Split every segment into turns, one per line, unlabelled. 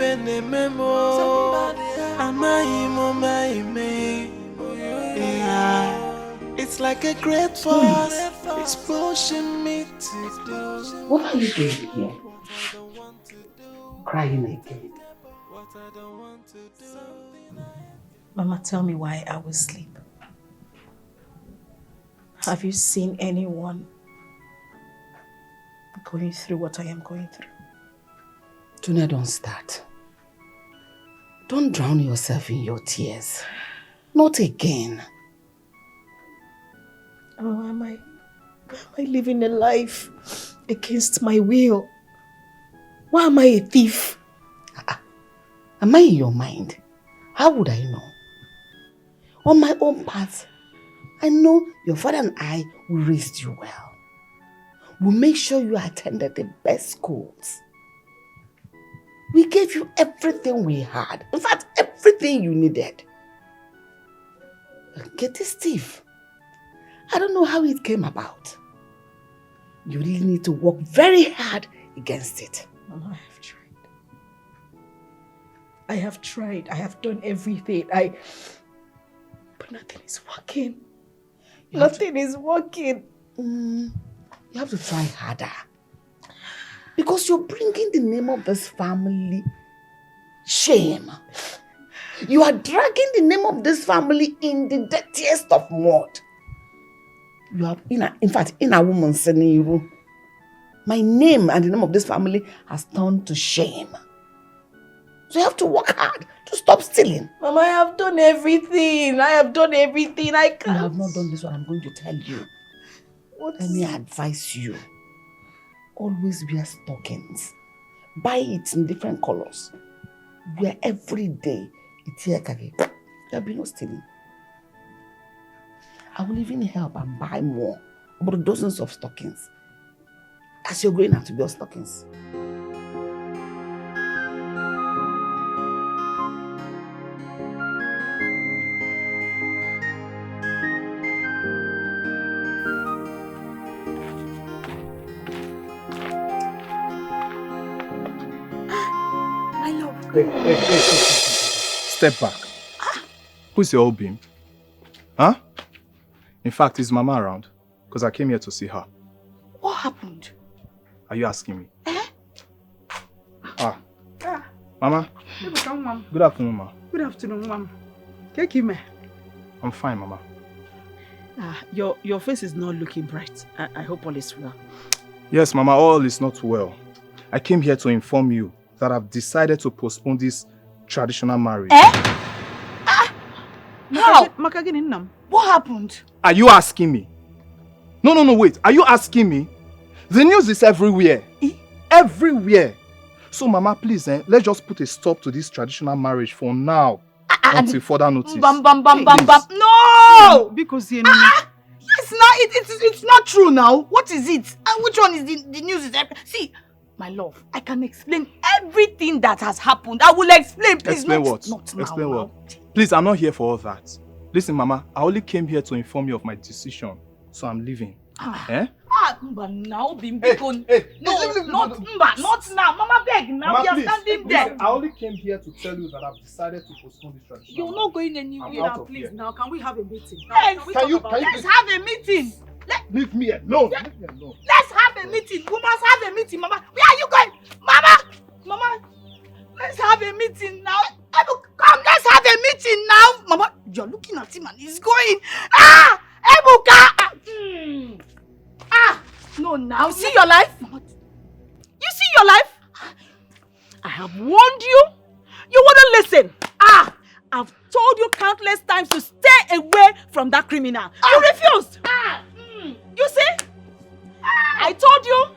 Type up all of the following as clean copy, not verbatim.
a memo. It's like a great force. It's pushing me to do.
What are you doing here? Crying again.
Mama, tell me why I will sleep. Have you seen anyone going through what I am going through?
Tuna, don't start. Don't drown yourself in your tears. Not again.
Oh, am I living a life against my will? Why am I a thief?
Am I in your mind? How would I know? On my own path, I know your father and I will raise you well. We'll make sure you attended the best schools. We gave you everything we had. In fact, everything you needed. Get this thief. I don't know how it came about. You really need to work very hard against it.
Mama, I have tried. I have done everything. But nothing is working. Nothing is working.
You have to try harder. Because you're bringing the name of this family shame. You are dragging the name of this family in the dirtiest of mud. You are, in fact, in a woman's scenario. My name and the name of this family has turned to shame. So you have to work hard to stop stealing.
Mama, I have done everything. I can't.
You have not done this one. I'm going to tell you. Let me advise you. Always wear stockings. Buy it in different colors. Wear every day. There'll be no stealing. I will even help and buy more. About dozens of stockings. As you're going out to build stockings.
Hey. Step back. Who's your old beam? Huh? In fact, is Mama around? Because I came here to see her.
What happened?
Are you asking me? Mama? Good afternoon, Ma.
Good afternoon, Mom.
I'm fine, Mama.
Your face is not looking bright. I hope all is well.
Yes, Mama, all is not well. I came here to inform you that I've decided to postpone this traditional marriage.
How?
What happened?
Are you asking me? No, wait. Are you asking me? The news is everywhere. Everywhere. So, Mama, please, let's just put a stop to this traditional marriage for now. Until further notice.
No! Because
it's not true now. What is it? Which one is the news? See, my love, I can explain everything that has happened. I will explain, please.
Explain what? Explain what? Please, I'm not here for all that. Listen, Mama, I only came here to inform you of my decision. So I'm leaving.
Now,
not now. Mama, beg now.
Mama,
We are
please,
standing there.
I only came here to tell you that I've decided to postpone this tradition.
You're not going anywhere now, please.
Here.
Now, can we have a meeting?
Yes.
Let's have a meeting.
Leave me alone. Leave me alone.
Let's have a meeting. We must have a meeting, Mama. Where are you going? Mama, let's have a meeting now. Come, let's have a meeting now. Mama, you're looking at him and he's going. Ebuka! No, now. You see your life? You see your life? I have warned you. You wouldn't listen. I've told you countless times to stay away from that criminal. You refused. You see? I told you.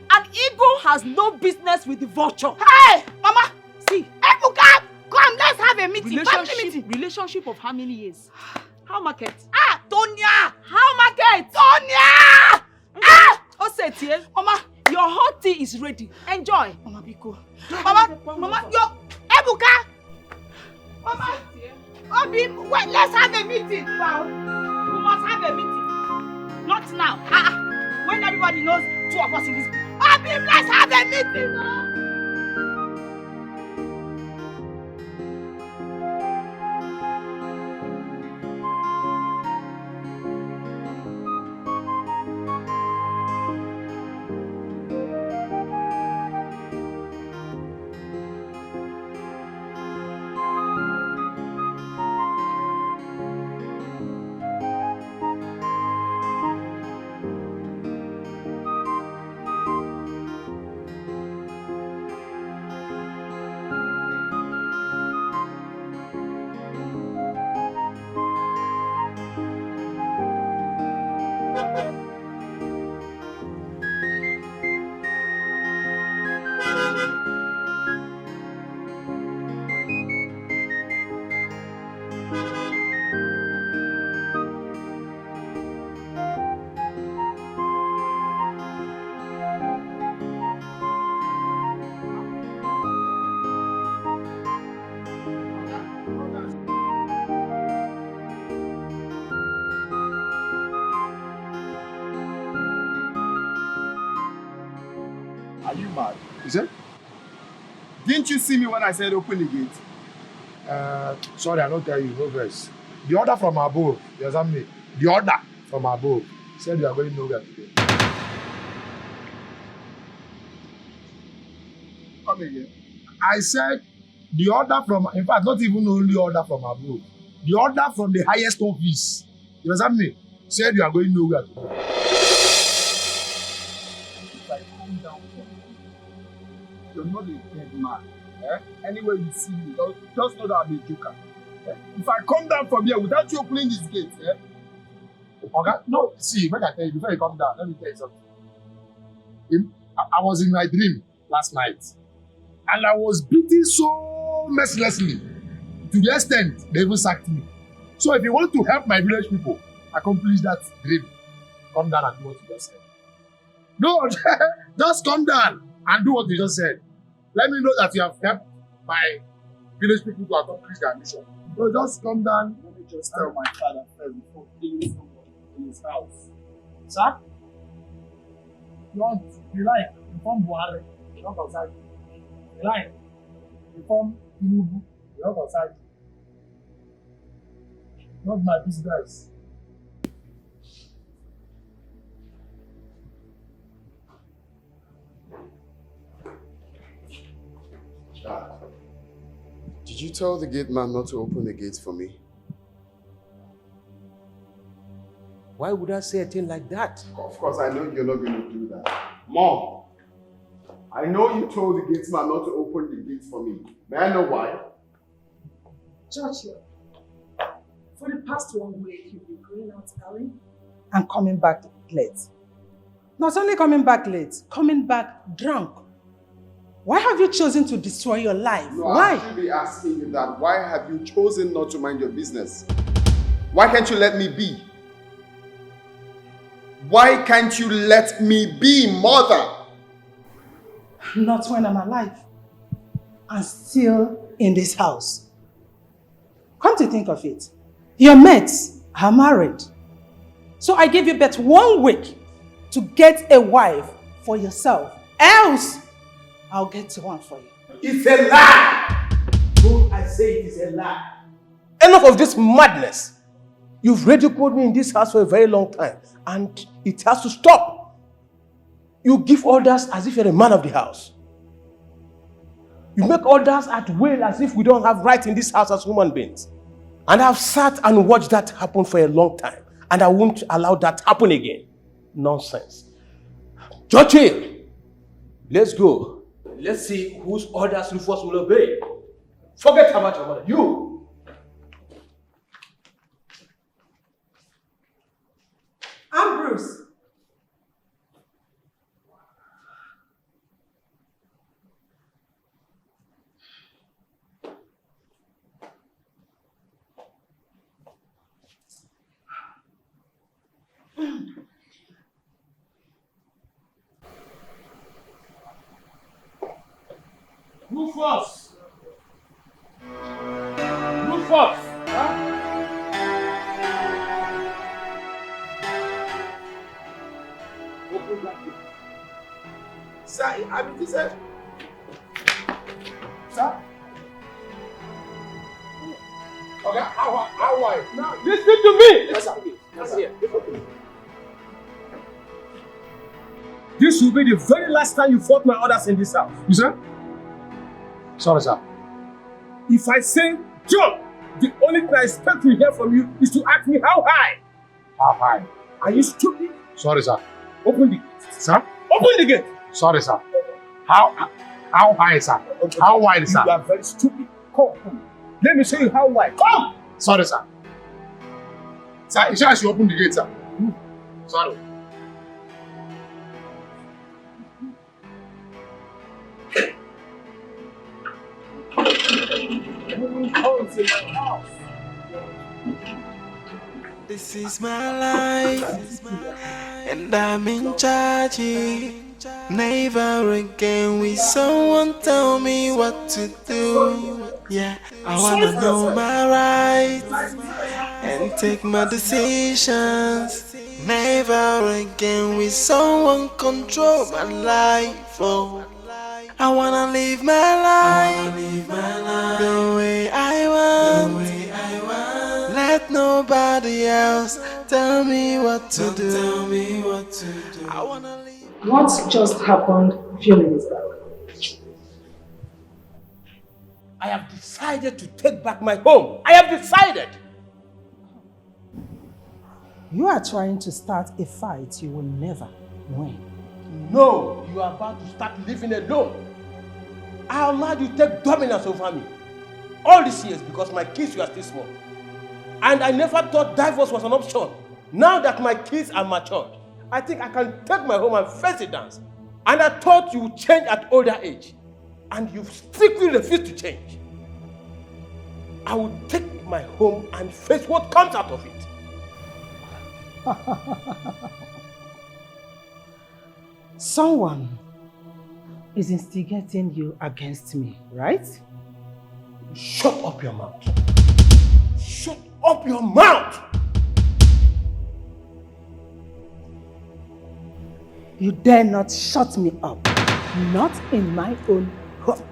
An ego has no business with the vulture. Hey, Mama. See. Ebuka, come, let's have a meeting.
Relationship of how many years? How market?
Tonya.
How market?
Tonya.
Osetie, Mama, your hot tea is ready. Enjoy.
Mama, Biko. Mama, Ebuka. Mama, Obi, wait, let's have a meeting. Wow. We must have a meeting. Not now. When everybody knows two of us in this. Obi, let's have a meeting.
Are you mad? Is it? Didn't you see me when I said open the gate?
Sorry, I don't tell you, no verse. The order from above, you understand me? The order from above said you are going nowhere today.
Come again.
I said the order from, in fact, not even only order from above, the order from the highest office, you understand me? Said you are going nowhere today.
If I come down from you're not a dead man. Eh? Anywhere you see me, just know that I'm a joker. Eh? If I come down from here without you opening this gate,
Okay? No, see, when I tell you, before you come down, let me tell you something. I was in my dream last night, and I was beaten so mercilessly to the extent they even sacked me. So if you want to help my village people accomplish that dream, come down and do what you just said. No, just come down and do what you just said. Let me know that you have helped my village people to accomplish their mission. So just come down.
let me just tell my father first before killing somebody in his house. Sir? You want, you like, inform Buhari, you not outside. You like, inform Tinubu, you not outside. Not my business.
Did you tell the gate man not to open the gates for me?
Why would I say a thing like that?
Of course, I know you're not going to do that. Mom, I know you told the gate man not to open the gates for me. May I know why?
Churchill, for the past 1 week, you've been going out early and coming back late. Not only coming back late, coming back drunk. Why have you chosen to destroy your life?
No,
Why?
I should be asking you that. Why have you chosen not to mind your business? Why can't you let me be? Why can't you let me be, mother?
Not when I'm alive and still in this house. Come to think of it, your mates are married. So I give you but 1 week to get a wife for yourself. Else, I'll get one for you.
It's a lie! Oh, I say it is a lie. Enough of this madness. You've ridiculed me in this house for a very long time, and it has to stop. You give orders as if you're the man of the house. You make orders at will as if we don't have rights in this house as human beings. And I've sat and watched that happen for a long time, and I won't allow that happen again. Nonsense. Churchill, let's go. Let's see whose orders Rufus will obey. Forget about your mother. You!
Ambrose.
Rufus! Rufus! Open that door.
Sir, I mean, this is... Sir? Okay, how wide?
Now, listen to me!
Yes, sir.
Yes, sir.
This will be the very last time you fought my orders in this house. You sir?
Sorry, sir.
If I say jump, the only thing I expect to hear from you is to ask me how high.
How high?
Are you stupid?
Sorry, sir.
Open the gate.
Sir?
Open the gate.
Sorry, sir. How high, sir? How wide, sir?
You are very stupid. Come. Let me show you how wide. Come!
Sorry, sir. Sir, you should open the gate, sir. Sorry.
in my house.
This is my life, and I'm in charge. Never again will someone tell me what to do. Yeah, I wanna know my rights and take my decisions. Never again will someone control my life. Oh, I wanna live my life the way I want. Let nobody else tell me what to do. I wanna live.
What just happened a few minutes back?
I have decided to take back my home. I have decided.
You are trying to start a fight you will never win.
No, you are about to start living alone. I allowed you to take dominance over me. All these years because my kids were still small. And I never thought divorce was an option. Now that my kids are matured, I think I can take my home and face the dance. And I thought you would change at older age. And you've strictly refused to change. I will take my home and face what comes out of it.
Someone is instigating you against me, right?
Shut up your mouth. Shut up your mouth!
You dare not shut me up. Not in my own home.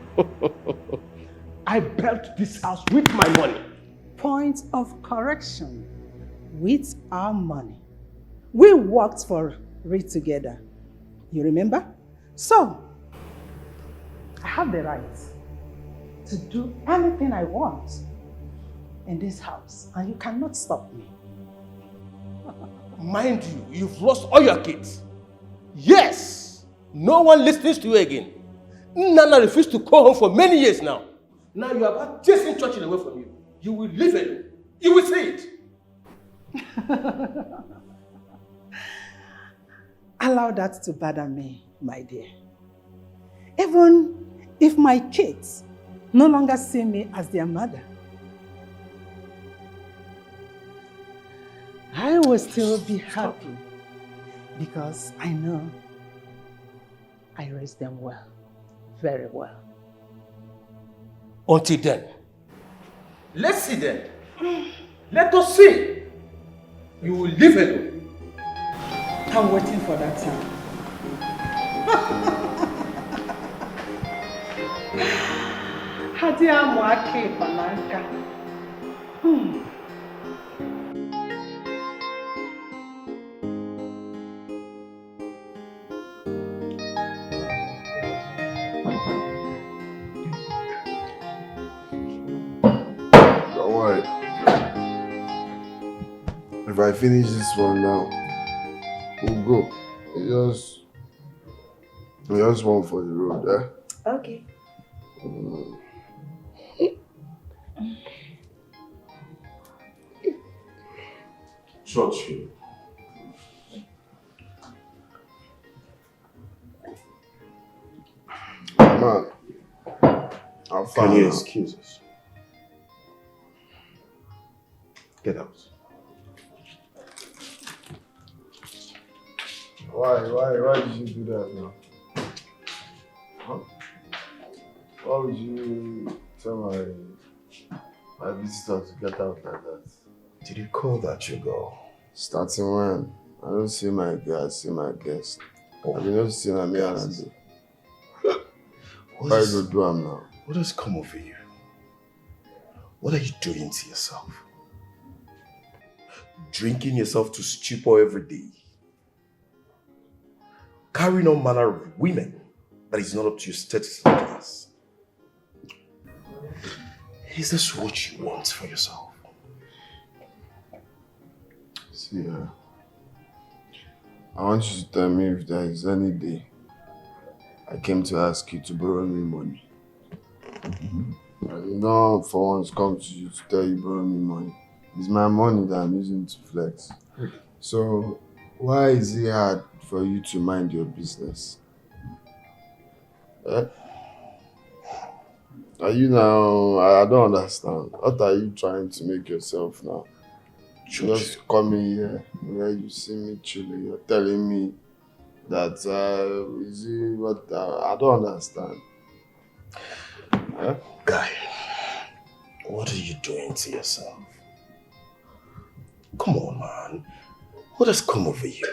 I built this house with my money.
Point of correction. With our money. We worked for it together. You remember? So, I have the right to do anything I want in this house, and you cannot stop me.
Mind you, you've lost all your kids. Yes! No one listens to you again. Nana refused to call home for many years now. Now you are about chasing Churchill away from you. You will live alone. You will see it.
Allow that to bother me, my dear. Even if my kids no longer see me as their mother, I will still be happy because I know I raised them well, very well.
Until then, let's see then. Let us see. You will live alone.
I'm waiting for that time. Hadi amwake pananka.
Don't worry. If I finish this one now, we'll go. It's just one for the road, eh?
Okay.
Churchill. Man, I'll
Can you excuse us? Get out.
Why did you do that now? Huh? Why would you tell my visitor to get out like that?
Did you call that your girl?
Starting when? I don't see my girl, I see my guest. I've been noticing me and I do. Why you go do am now?
What has come over you? What are you doing to yourself? Drinking yourself to stupor every day. Carrying all manner of women that is not up to your status and class. Is this what you want for yourself?
See, I want you to tell me if there is any day I came to ask you to borrow me money. I don't for once come to you to tell you borrow me money. It's my money that I'm using to flex. So why is it hard for you to mind your business? Are you now? I don't understand. What are you trying to make yourself now? Just coming here where you see me chilling. You're telling me that is it what I don't understand.
Guy, what are you doing to yourself? Come on, man. What has come over you?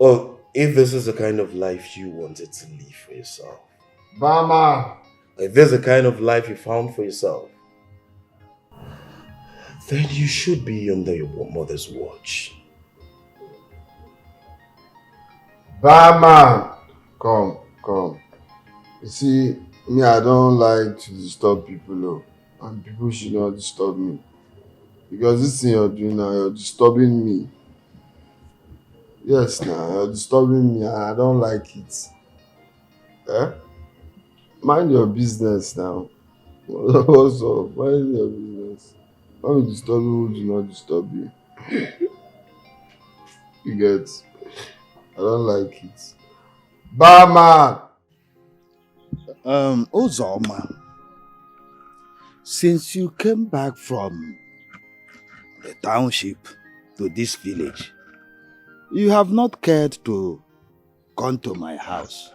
Oh, if this is the kind of life you wanted to live for yourself.
Mama!
If this is the kind of life you found for yourself, then you should be under your mother's watch.
Mama! Come. You see, me, I don't like to disturb people, though. And people should not disturb me. Because this thing you're doing now, you're disturbing me. Yes, now, you're disturbing me and I don't like it. Mind your business now. What's up? Mind your business. Don't be disturbing who do not disturb you. You get? I don't like it. Bama!
Uzoma, since you came back from the township to this village, you have not cared to come to my house.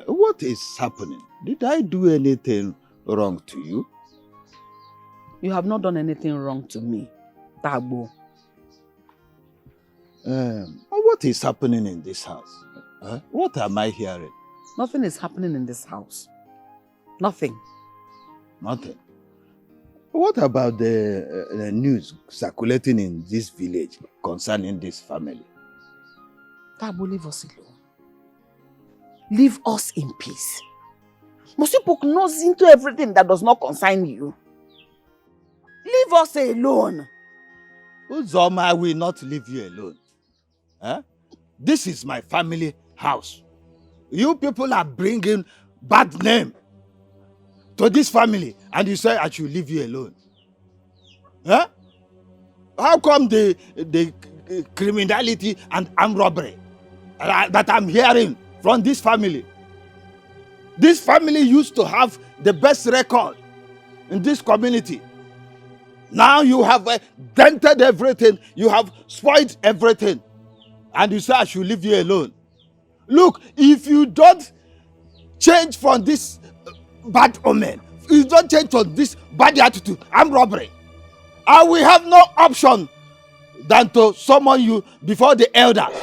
What is happening? Did I do anything wrong to you?
You have not done anything wrong to me, Tabo.
What is happening in this house? What am I hearing?
Nothing is happening in this house. Nothing.
Nothing. What about the news circulating in this village concerning this family?
Tabo, leave us alone. Leave us in peace. Must you poke nose into everything that does not concern you? Leave us alone.
Uzoma, I will not leave you alone. This is my family house. You people are bringing bad name to this family and you say I should leave you alone. How come the criminality and armed robbery that I'm hearing from this family? This family used to have the best record in this community. Now you have dented everything, you have spoiled everything, and you say I should leave you alone. Look, if you don't change from this bad omen, if you don't change from this bad attitude, armed robbery, I will have no option than to summon you before the elders.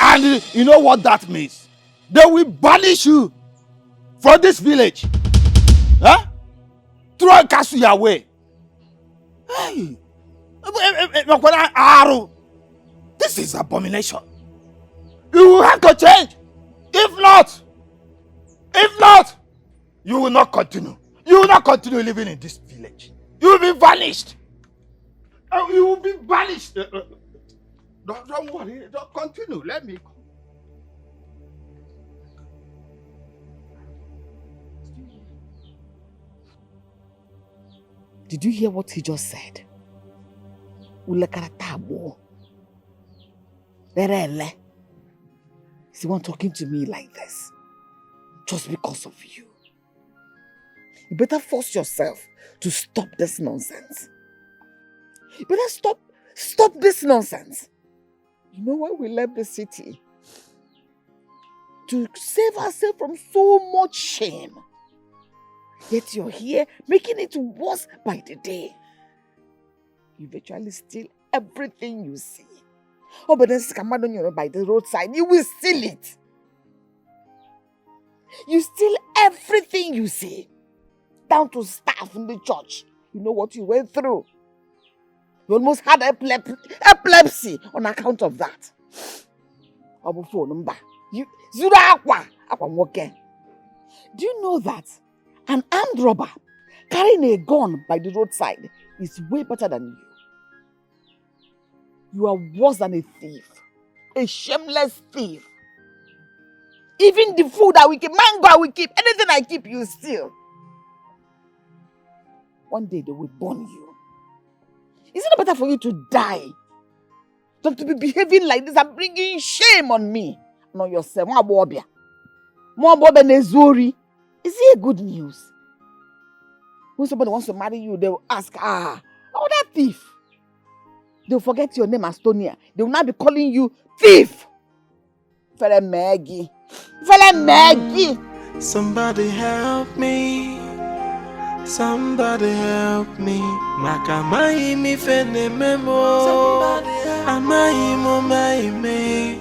And you know what that means? They will banish you from this village. Throw a castle your way. Hey, this is abomination. You will have to change. If not, you will not continue. You will not continue living in this village. You will be vanished. You will be banished. Don't worry. Don't continue. Let me go.
Did you hear what he just said? Ulekaratabo. Is the one talking to me like this? Just because of you. You better force yourself to stop this nonsense. You better stop this nonsense. You know why we left the city? To save ourselves from so much shame. Yet you're here making it worse by the day. You virtually steal everything you see. Oh, but then scammer by the roadside, you will steal it. You steal everything you see. Down to staff in the church. You know what you went through. You almost had epilepsy on account of that. Do you know that an armed robber carrying a gun by the roadside is way better than you? You are worse than a thief. A shameless thief. Even the food I will keep, mango I will keep, anything I keep, you steal. One day they will burn you. Is it not better for you to die than to be behaving like this and bringing shame on me know yourself. More Bobia Nezuri. Is it a good news? When somebody wants to marry you, they will ask, oh, that thief. They'll forget your name as Tonia. They will now be calling you thief. Fella Maggie.
Somebody help me. Somebody help me. Makamai mi fene memo. Amai me.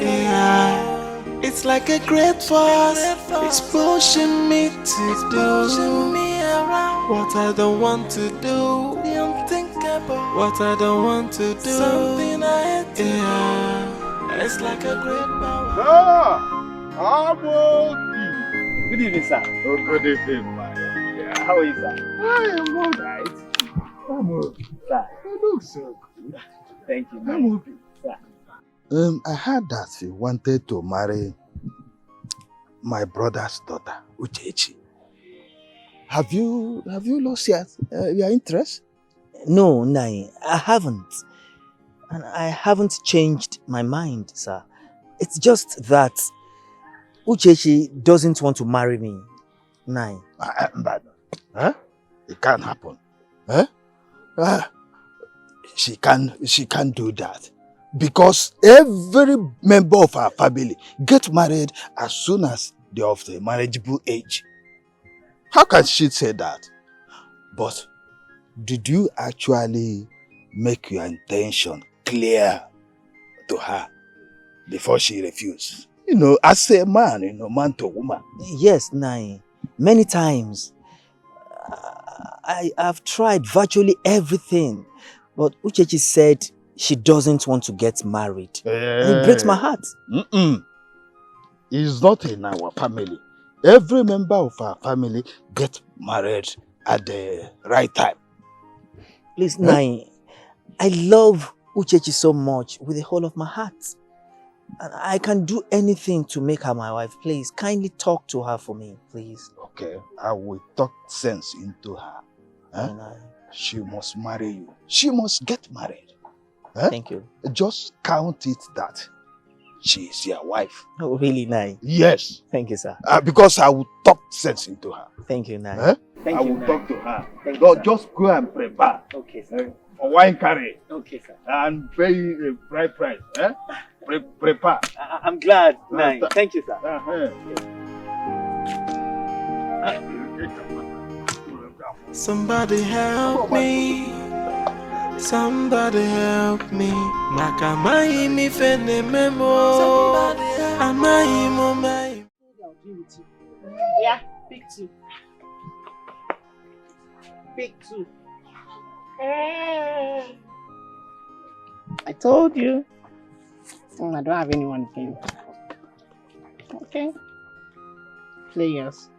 Yeah. It's like a great force. It's pushing me to do what I don't want to do. What I don't want to do. Something I hate. Yeah. It's like a great power.
Good evening, sir.
Oh, good evening, man.
Yeah. How are you, sir?
I am all right. I'm okay.
Sir.
You look so good.
Thank you, man.
I'm okay.
Sir.
I heard that you wanted to marry my brother's daughter, Uchechi. Have you lost your interest?
No, Nai, I haven't. And I haven't changed my mind, sir. It's just that Uchechi doesn't want to marry me, Nai.
But, it can't happen. She can't do that. Because every member of our family get married as soon as they're of the marriageable age. How can she say that? But did you actually make your intention clear to her before she refused? You know, as a man, man to woman.
Yes, Nai. Many times. I have tried virtually everything. But Uchechi said she doesn't want to get married. And it breaks my heart.
It's not in our family. Every member of our family gets married at the right time.
Please, Nai, I love Uchechi so much with the whole of my heart. And I can do anything to make her my wife. Please, kindly talk to her for me, please.
Okay, I will talk sense into her. She must marry you. She must get married.
Thank you.
Just count it that she is your wife.
Oh, really, Nai?
Yes.
Thank you, sir.
Because I will talk sense into her.
Thank you, Nai.
I will talk to her.
Thank you, sir.
Just go and prepare.
Okay, sir.
For wine curry.
Okay, sir.
And pay a right price. Prepare.
I'm glad, Nai. Thank you, sir.
Somebody help me. Somebody help me. Makamai mi fene memo. Amai mo mai.
Yeah, pick two. Pick two. I told you. I don't have anyone again. Okay. Players.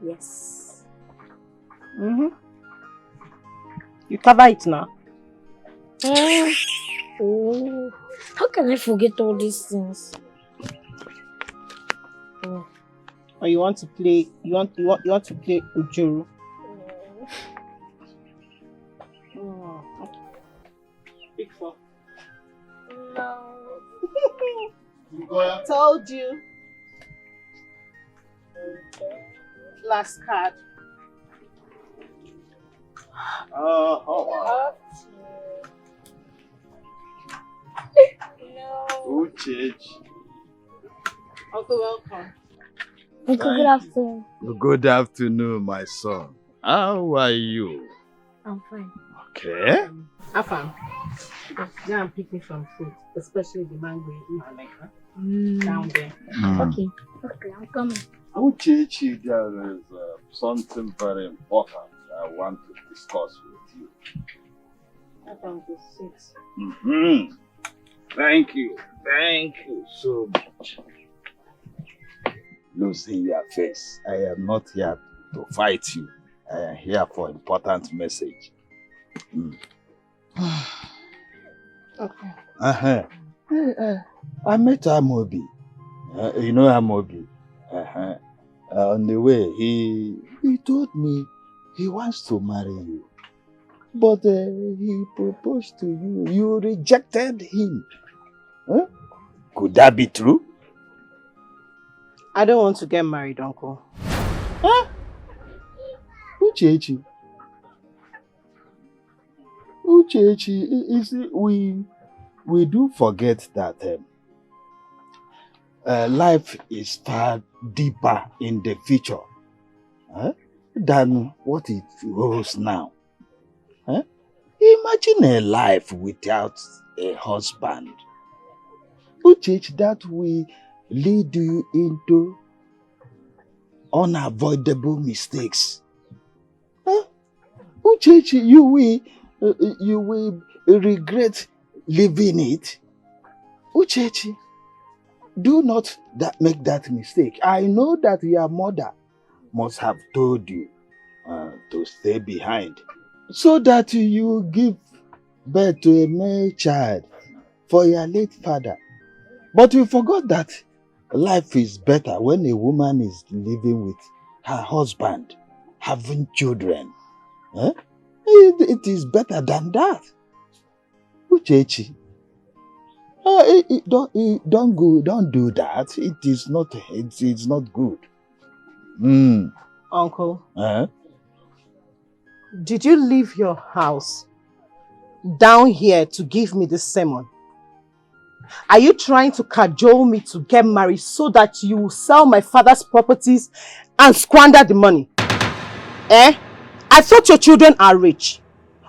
Yes.
You cover it now.
Oh, how can I forget all these things?
Or you want to play? You want to play Ujuru? Pick four.
No.
I told you. Last card.
Wow.
No.
Uchechi.
Uncle, welcome.
Uncle, good afternoon.
Good afternoon, my son. How are you?
I'm fine.
Okay.
Afam, go and pick me some fruit, especially the mango you like, huh? Down there.
Okay, I'm coming.
Uchechi, there is something very important I want to discuss with you.
Afam, go sit.
Thank you. Thank you so much. Lose in your face. I am not here to fight you. I am here for important message.
Okay.
I met Amobi. You know Amobi? On the way, he told me he wants to marry you. But he proposed to you. You rejected him. Huh? Could that be true?
I don't want to get married, Uncle.
Huh? Uchechi. Uchechi, you see, we do forget that life is far deeper in the future than what it holds now. Huh? Imagine a life without a husband. Uchechi, that will lead you into unavoidable mistakes. Huh? Uchechi, you will regret leaving it. Uchechi, do not make that mistake. I know that your mother must have told you to stay behind so that you give birth to a male child for your late father. But you forgot that life is better when a woman is living with her husband, having children. Eh? It is better than that. Uchechi, don't do that. It is not good.
Uncle, did you leave your house down here to give me this sermon? Are you trying to cajole me to get married so that you will sell my father's properties and squander the money? Eh? I thought your children are rich.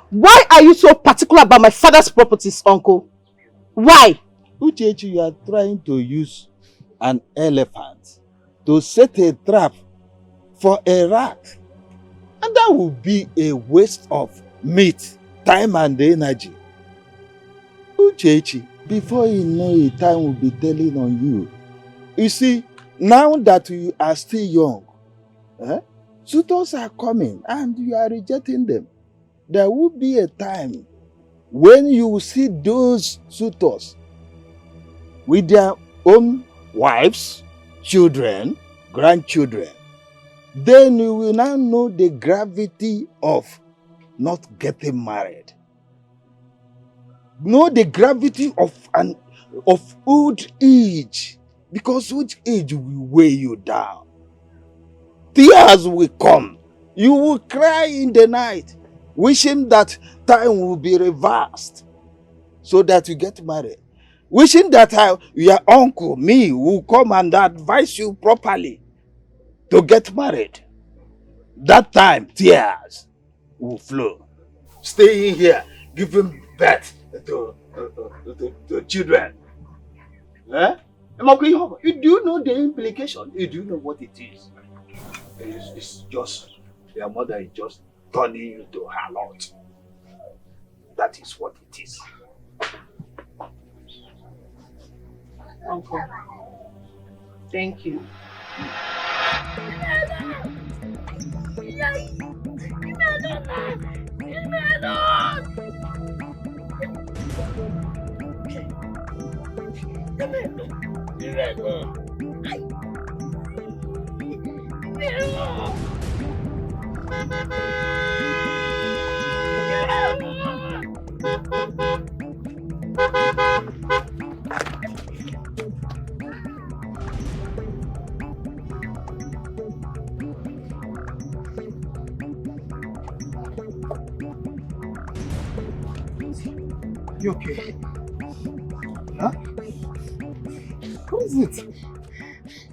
Why are you so particular about my father's properties, Uncle? Why?
Uchechi, you are trying to use an elephant to set a trap for a rat. And that would be a waste of meat, time and energy. Uchechi, before you know it, time will be telling on you. You see, now that you are still young, suitors are coming and you are rejecting them. There will be a time when you will see those suitors with their own wives, children, grandchildren. Then you will now know the gravity of not getting married. Know the gravity of old age, because old age will weigh you down. Tears will come. You will cry in the night, wishing that time will be reversed so that you get married. Wishing that your uncle, me, will come and advise you properly to get married. That time, tears will flow. Staying here, giving birth to children. Eh? Do you know the implication? Do you know what it is? It's just, your mother is just turning you to her lot. That is what it is.
Uncle, thank you.
You okay? Huh? What is it?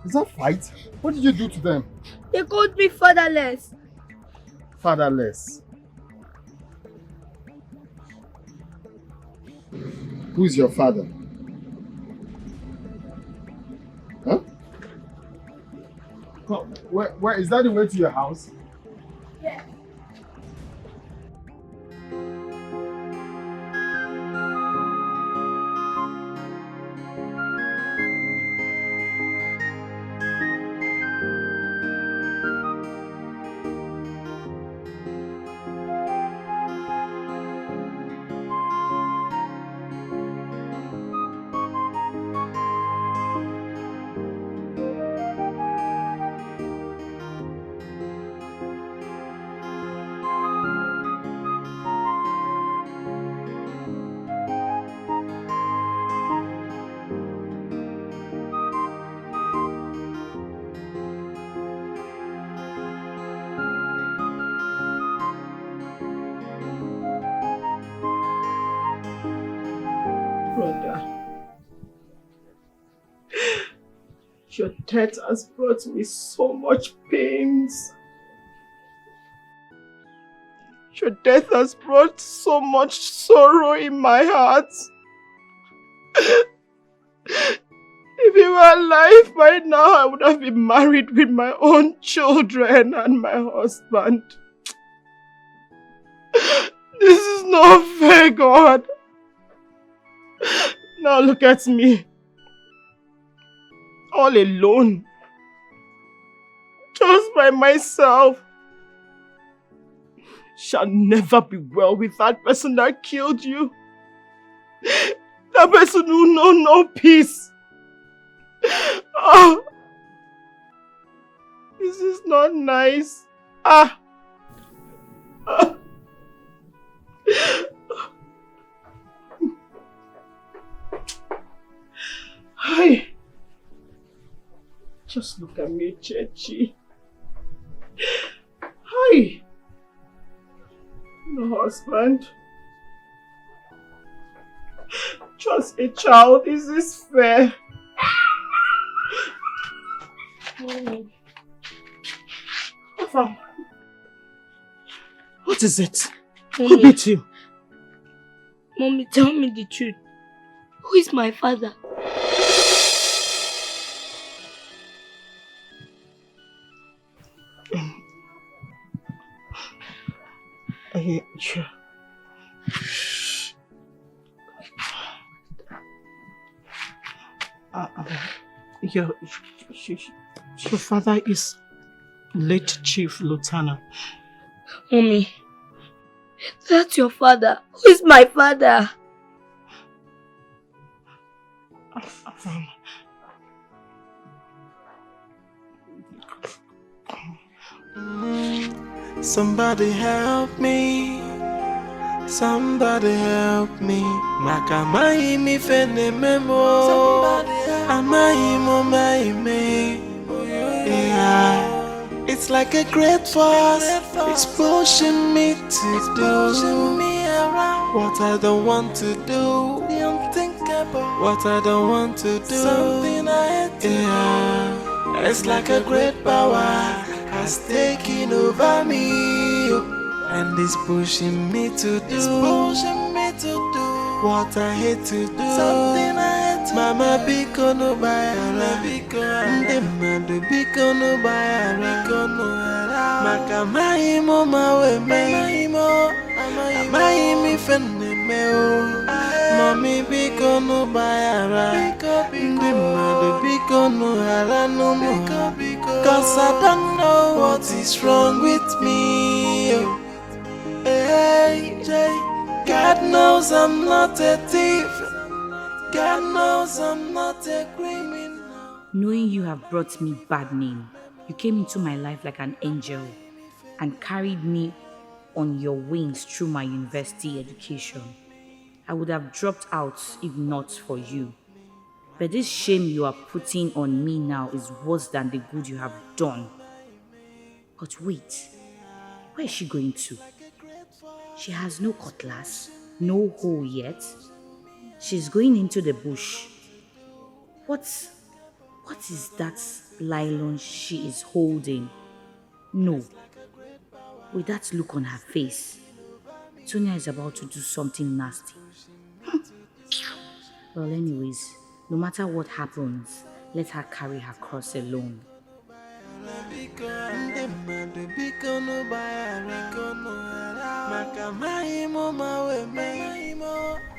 Is that fight? What did you do to them?
They called me fatherless.
Fatherless. Who is your father? Huh? Where is that the way to your house?
Yeah.
Brother, your death has brought me so much pains. Your death has brought so much sorrow in my heart. If you were alive by now, I would have been married with my own children and my husband. This is not fair, God. Now look at me. All alone. Just by myself. Shall never be well with that person that killed you. That person who know no peace. Oh, this is not nice. Hi. Just look at me, Chechi. Hi. No husband. Just a child. Is this fair? What is it? Who beat you?
Mommy, tell me the truth. Who is my father?
Your father is late Chief Lieutenant.
Mommy, that's your father. Who is my father?
Somebody help me. Somebody help me. Makamai mi fene memo. Amai mo mai me. Yeah. It's like a great force. It's pushing me to do what I don't want to do. The unthinkable. What I don't want to do. Something I hate to do. It's like a great power has taken over me. And it's pushing me to do. It's pushing me to do what I hate to do. Something I hate to Mama biko no bayara. Ndemadu biko no bayara. Maka maimo mawe me. Maimi fenne me o. Mami biko no bayara. Ndemadu biko no hara no mo. Cause I don't know what is wrong with me. Hey, God knows I'm not a thief. God knows I'm not a criminal.
Knowing you have brought me bad name, you came into my life like an angel and carried me on your wings through my university education. I would have dropped out if not for you. But this shame you are putting on me now is worse than the good you have done. But wait, where is she going to? She has no cutlass, no hoe yet. She's going into the bush. What is that nylon she is holding? No. With that look on her face, Tonya is about to do something nasty. Well, anyways, no matter what happens, let her carry her cross alone.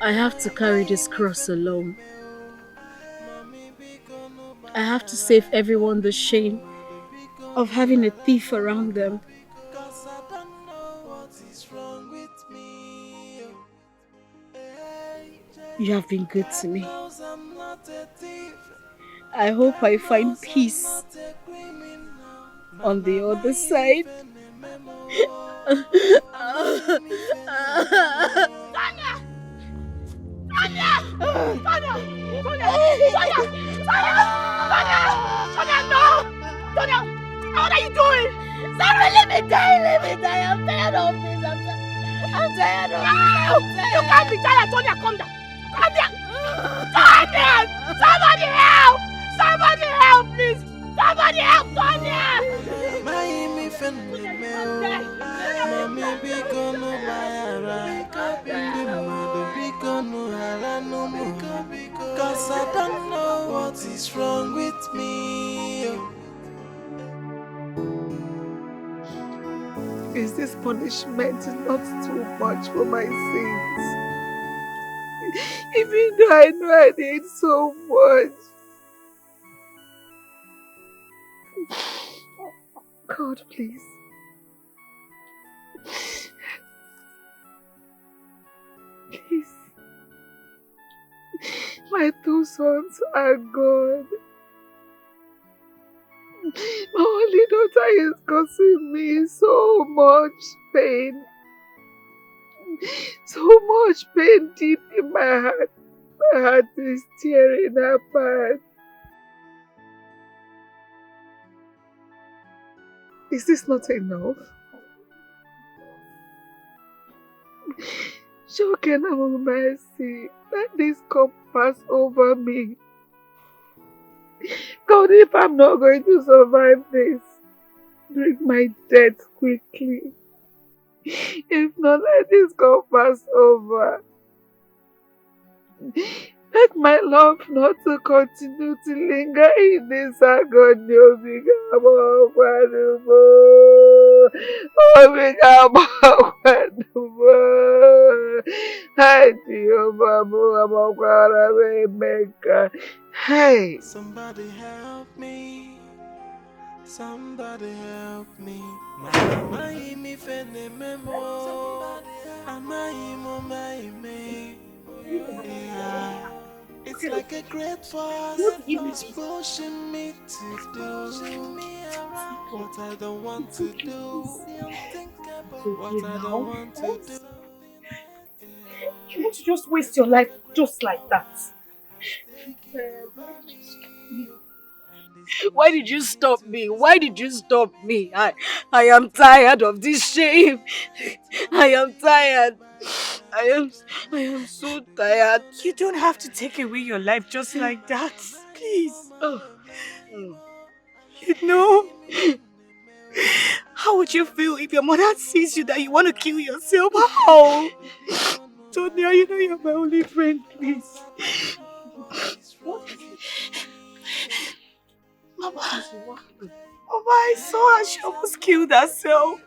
I have to carry this cross alone. I have to save everyone the shame of having a thief around them. You have been good to me. I hope I find peace on the other side.
Sonia, no! Sonia, what are you doing? Sorry, let me die. I'm tired of this. I'm tired of this. You can't be tired, Sonia, come down. Come down. Tonya! Somebody help! Somebody help, please! Somebody help, Tonya!
Miami Mami bikono bayara Ndi madu bikono halano mo Cause I don't know what is wrong with me.
Is this punishment not too much for my sins? Even though I know I did so much. God, please. Please. My 2 sons are gone. My only daughter is causing me so much pain. So much pain deep in my heart. My heart is tearing apart. Is this not enough? Show no mercy. Let this cup pass over me. God, if I'm not going to survive this, bring my death quickly. If not, let this cup pass over. Let my love not to continue to linger in this agony. Hey!
Somebody help me. Somebody help me. Miami fene memo. Yeah. It's like a great force. It's pushing me to do what I don't want to do. What I don't want to do.
You want to just waste your life just like that?
Why did you stop me? Why did you stop me? I am tired of this shame. I am tired. I am so tired.
You don't have to take away your life just like that. Please. You know, how would you feel if your mother sees you that you want to kill yourself? How? Tonya, you know you're my only friend, please. Mama, I saw her. She almost killed herself.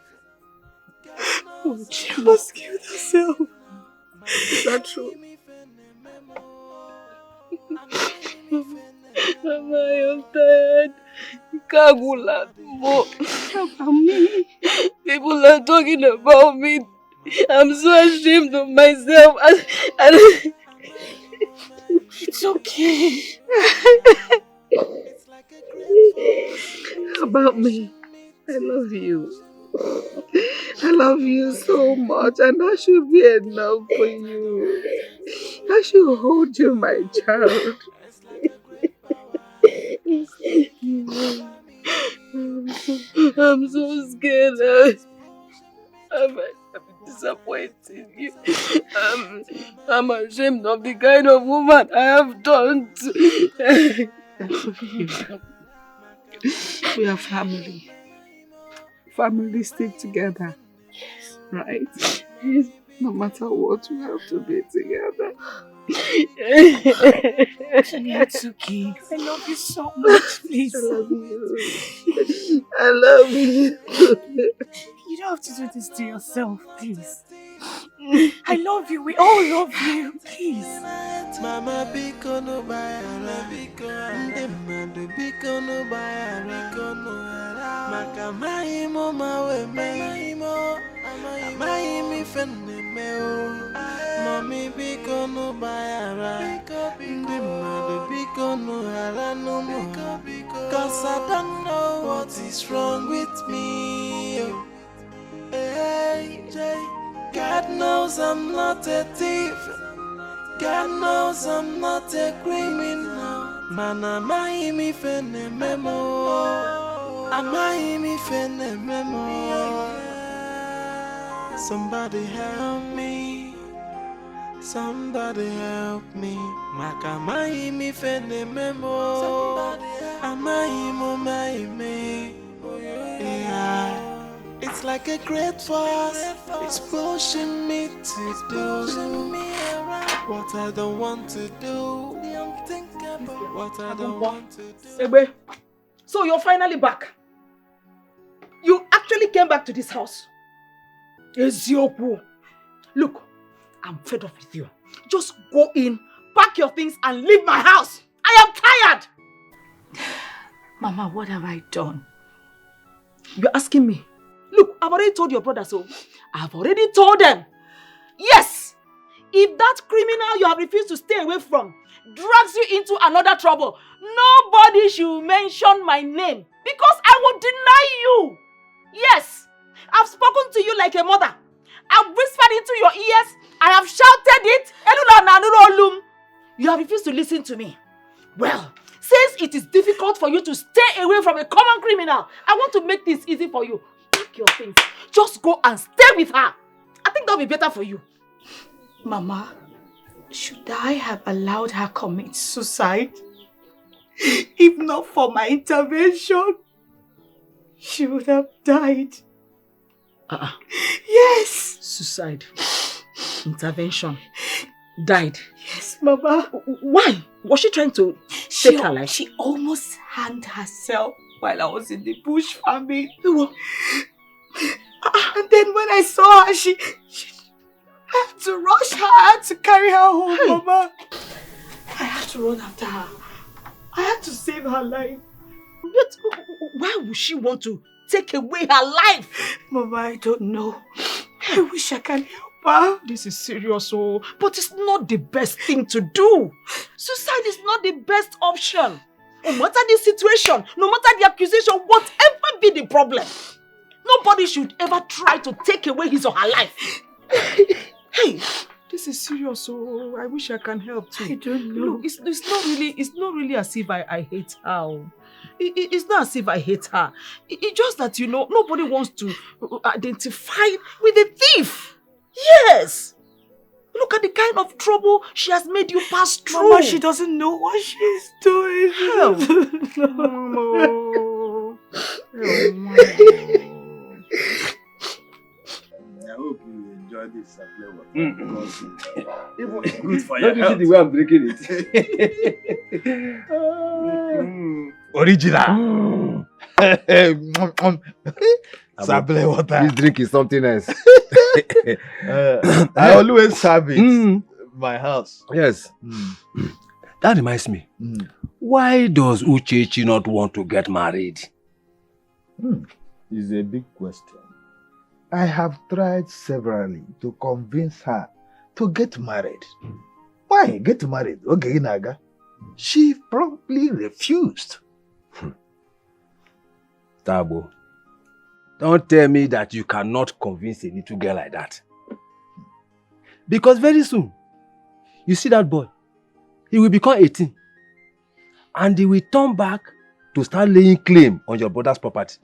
She almost killed herself. Is that true?
Mama, I am tired. Kagula,
about me.
People are talking about me. I'm so ashamed of myself.
It's okay.
About me. I love you. I love you so much, and that should be enough for you. I should hold you, my child.
I'm so scared. I'm disappointed you. I'm ashamed of the kind of woman I have turned to.
We are family. Family stick together.
Yes.
Right? Yes. No matter what, we have to be together.
It's okay. I love you so much, please.
I love you. I love you.
You don't have to do this to yourself, please. I love you. We all love you. Please.
Mama biko no bayara Ndi madu biko no bayara Maka maimo mawe maimo Amaimi fene meo Mami biko no bayara Ndi madu biko no halano mo Cause I don't know what is wrong with me. Hey, God knows I'm not a thief. God knows I'm not a criminal. Man, am I me fene memo? Am I me fene memo? Somebody help me. Somebody help me. Makamai mi fene memo. Amai mo mai me. Yeah. It's like a great force. It's pushing me to do what I don't want to do. What I don't want to do.
Ibeh, so you're finally back. You actually came back to this house. Ezioku. Look, I'm fed up with you. Just go in, pack your things and leave my house. I am tired.
Mama, what have I done?
You're asking me. Look, I've already told your brother so. I've already told them. Yes, if that criminal you have refused to stay away from drags you into another trouble, nobody should mention my name because I will deny you. Yes, I've spoken to you like a mother. I've whispered into your ears. I have shouted it. You have refused to listen to me. Well, since it is difficult for you to stay away from a common criminal, I want to make this easy for you. Pack your things. Just go and stay with her. I think that will be better for you.
Mama, should I have allowed her commit suicide? If not for my intervention, she would have died. Yes.
Suicide. Intervention. Died.
Yes, Mama.
Why? Was she trying to take her life?
She almost hanged herself while I was in the bush farming. And then when I saw her, she I had to rush her. I had to carry her home, Mama. I had to run after her. I had to save her life.
But why would she want to take away her life?
Mama, I don't know. I wish I can help her.
This is serious, but it's not the best thing to do. Suicide is not the best option. No matter the situation, no matter the accusation, whatever be the problem, nobody should ever try to take away his or her life. Hey, this is serious, I wish I can help too.
I don't know.
Look, it's not really as if I hate her. It's not as if I hate her. It's just that, nobody wants to identify with the thief. Yes. Look at the kind of trouble she has made you pass through.
Mama, she doesn't know what she's doing.
I hope you enjoy this flavor. Because it's good for your
Don't you
health.
see the way I'm drinking it?
Original. Sable water.
This drink is something else.
I always have it in my house.
Yes. That reminds me. Why does Uchechi not want to get married?
It's a big question. I have tried severally to convince her to get married. Why get married? Okay, Naga. She promptly refused.
Tabo, don't tell me that you cannot convince a little girl like that. Because very soon, you see that boy, he will become 18. And he will turn back to start laying claim on your brother's property.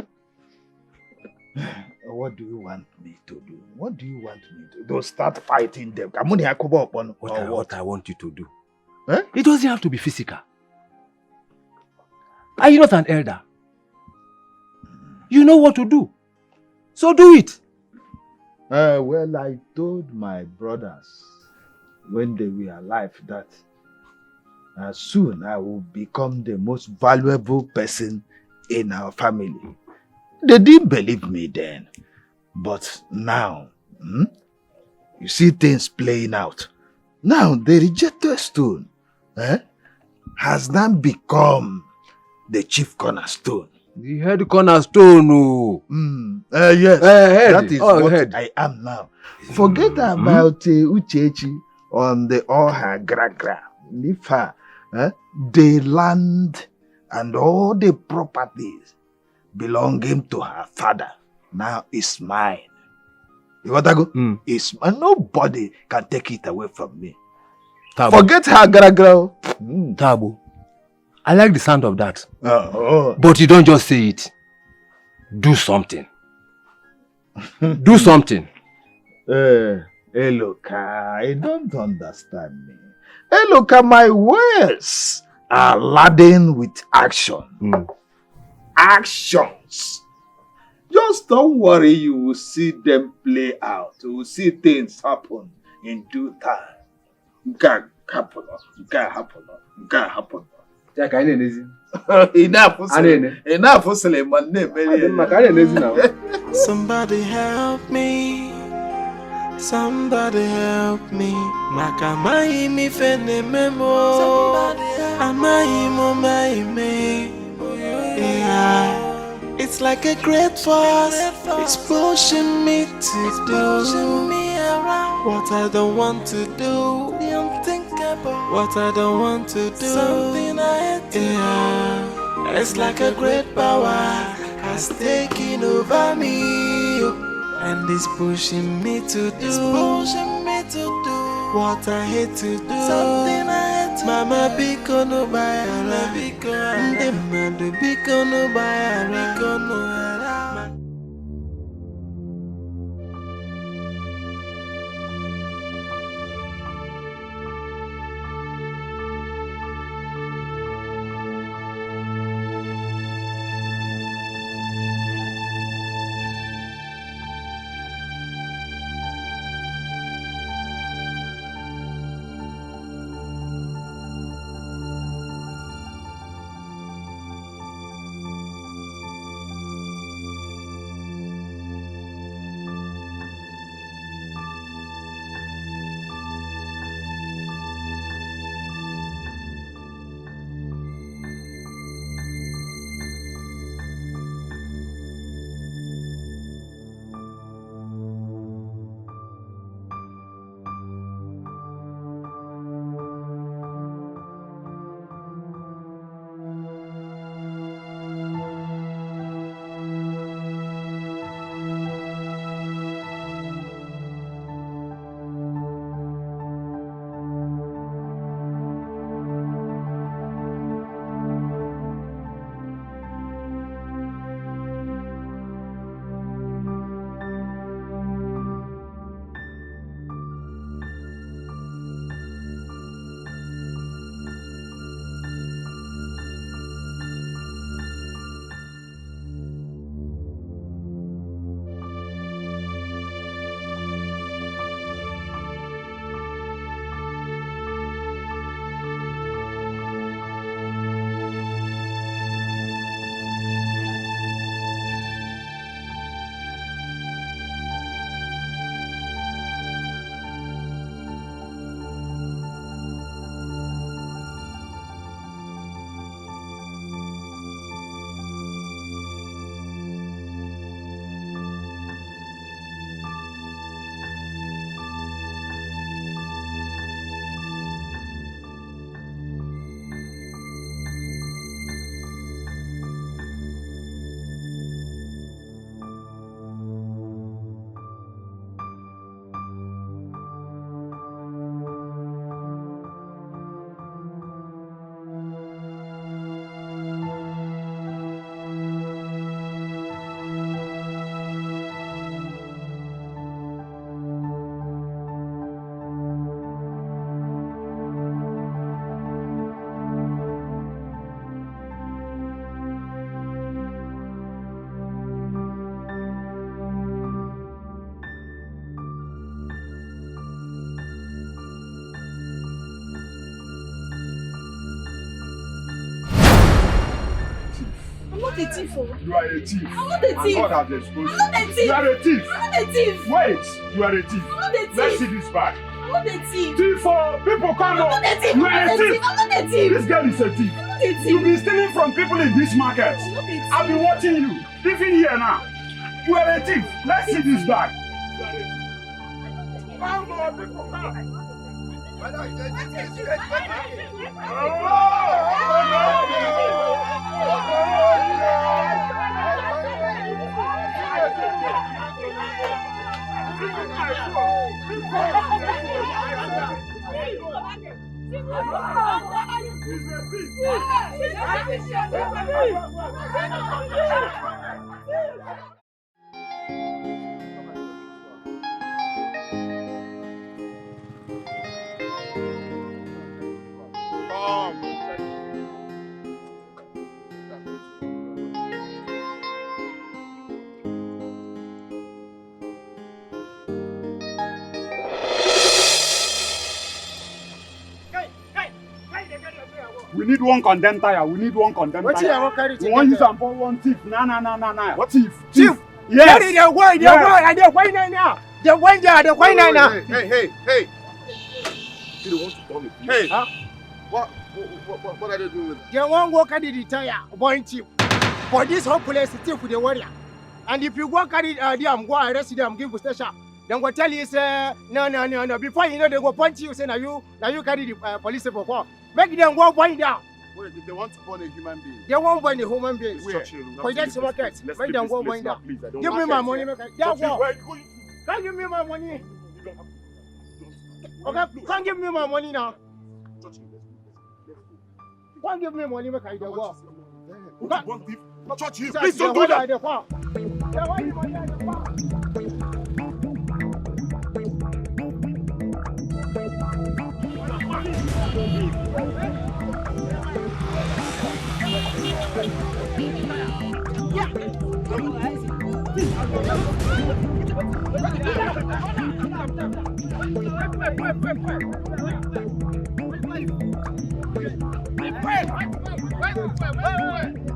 What do you want me to do? What do you want me to do? Don't start fighting them. What
I want you to do. Eh? It doesn't have to be physical. Are you not an elder? You know what to do. So do it.
Well, I told my brothers when they were alive that soon I will become the most valuable person in our family. They didn't believe me then. But now, you see things playing out. Now the rejected stone has now become the chief cornerstone.
The head cornerstone.
Yes,
head.
That is what I am now. Forget about Uchechi on the all her gra. Leave her. The land and all the properties belonging to her father now is mine. You want to go? It's mine. Nobody can take it away from me.
Tabo.
Forget her gra.
Tabo, I like the sound of that.
Oh.
But you don't just say it. Do something. Do something.
Eloka, I don't understand me. Eloka, my words are laden with action. Actions. Just don't worry, you will see them play out. You will see things happen in due time. It can happen. It can happen. It can happen.
Somebody help me. Somebody help me. Makamai mi fene memo. Amai mo mai me. Yeah. It's like a great force. It's pushing me to do what I don't want to do. What I don't want to do. Something I hate. Yeah. It's like a great power has taken over me. And it's pushing me to do. It's pushing me to do what I hate to do. Something I hate to Mama biko no bayara. Ndemadu biko no bayara. Biko no bayara.
not a thief.
You are a thief.
I'm not a thief.
God has exposed
I'm not a thief.
You are a thief.
I'm not a thief.
Wait, you are a thief.
I'm not a thief.
Let's see this bag.
I'm not a thief.
Thief for people, come on.
I'm not a thief.
You are a thief.
I'm not a thief.
This girl is a thief.
I'm not a thief.
You've been stealing from people in this market.
I'm not a thief.
I've been watching you. Even here now. You are a thief. Let's see this bag. Come on, people, come.
We need one condemned tire. We need one condemned
What you
tire.
want carry
We want use am for one thief. Nah.
What thief?
Thief.
Yes.
Yes.
They're going now. They're going now.
Hey. You don't want to call me. Hey. Huh? What are they doing with that?
They won't go carry the tire, boy thief. For this whole place, thief with the warrior. And if you go carry them, go arrest them, give you station. Then go tell you say no. Before you know they go punch you, say now you carry the police for what? Make them go point down.
Wait, they want to burn a human being.
They won't burn the human being.
Where?
For that market, make them go point down. Give me my money, make Can't give me my money. Okay, can't give me my money now. Can't give me money, make I go.
Church, please don't do that.
Wait.